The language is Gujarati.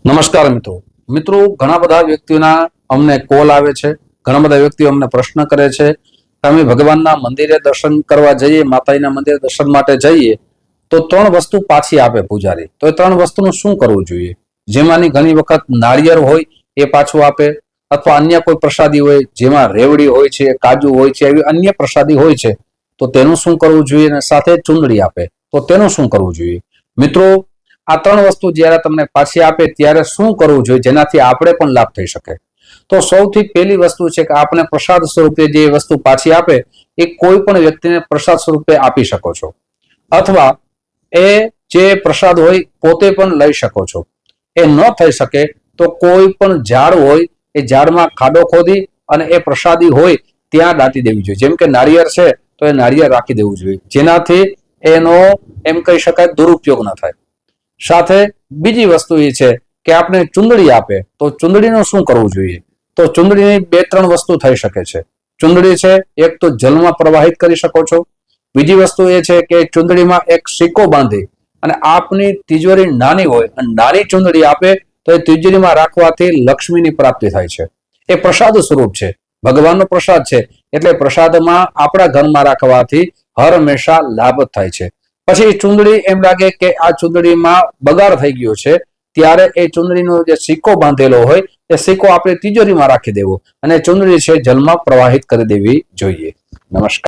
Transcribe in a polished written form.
નમસ્કાર મિત્રો મિત્રો ઘણા બધા વ્યક્તિઓના અમને કોલ આવે છે, ઘણા બધા વ્યક્તિઓ અમને પ્રશ્ન કરે છે કે અમે ભગવાનના મંદિરે દર્શન કરવા જઈએ, માતાજીના મંદિરે દર્શન માટે જઈએ તો ત્રણ વસ્તુ પાછી આપે પૂજારી, તો એ ત્રણ વસ્તુનું શું કરવું જોઈએ? જેમાંની ઘણી વખત નાળિયેર હોય એ પાછું આપે, અથવા અન્ય કોઈ પ્રસાદી હોય જેમાં રેવડી હોય છે, કાજુ હોય છે, એવી અન્ય પ્રસાદી હોય છે તો તેનું શું કરવું જોઈએ? અને સાથે ચુંદડી આપે તો તેનું શું કરવું જોઈએ? મિત્રો, આ ત્રણ વસ્તુ જ્યારે તમને પાછી આપે ત્યારે શું કરવું જોઈએ જેનાથી આપણે પણ લાભ થઈ શકે? તો સૌથી પહેલી વસ્તુ છે કે આપણે પ્રસાદ સ્વરૂપે જે વસ્તુ પાછી આપે એ કોઈ પણ વ્યક્તિને પ્રસાદ સ્વરૂપે આપી શકો છો, અથવા એ જે પ્રસાદ હોય પોતે પણ લઈ શકો છો. એ ન થઈ શકે તો કોઈ પણ ઝાડ હોય એ ઝાડમાં ખાડો ખોદી અને એ પ્રસાદી હોય ત્યાં દાટી દેવી જોઈએ. જેમ કે નાળિયેર છે તો એ નાળિયેર રાખી દેવું જોઈએ, જેનાથી એનો એમ કહી શકાય દુરુપયોગ ન થાય. સાથે બીજી વસ્તુ એ છે કે આપણે ચુંદડી આપે તો ચુંદડીનું શું કરવું જોઈએ? તો ચુંદડીની બે ત્રણ વસ્તુ થઈ શકે છે. ચુંદડી છે એક તો જલમાં પ્રવાહિત કરી શકો છો. બીજી વસ્તુ એ છે કે ચુંદડીમાં એક સિક્કો બાંધી અને આપની તિજોરી નાની હોય અને નાની ચુંદડી આપે તો એ તિજોરીમાં રાખવાથી લક્ષ્મીની પ્રાપ્તિ થાય છે. એ પ્રસાદ સ્વરૂપ છે, ભગવાનનો પ્રસાદ છે, એટલે પ્રસાદમાં આપણા ઘરમાં રાખવાથી હર હંમેશા લાભ થાય છે. પછી ચુંદડી એમ લાગે કે આ ચુંદડીમાં બગાડ થઈ ગયો છે ત્યારે એ ચુંદડીનો જે સિક્કો બાંધેલો હોય એ સિક્કો આપણે તિજોરીમાં રાખી દેવો અને ચુંદડી છે જલમાં પ્રવાહિત કરી દેવી જોઈએ. નમસ્કાર.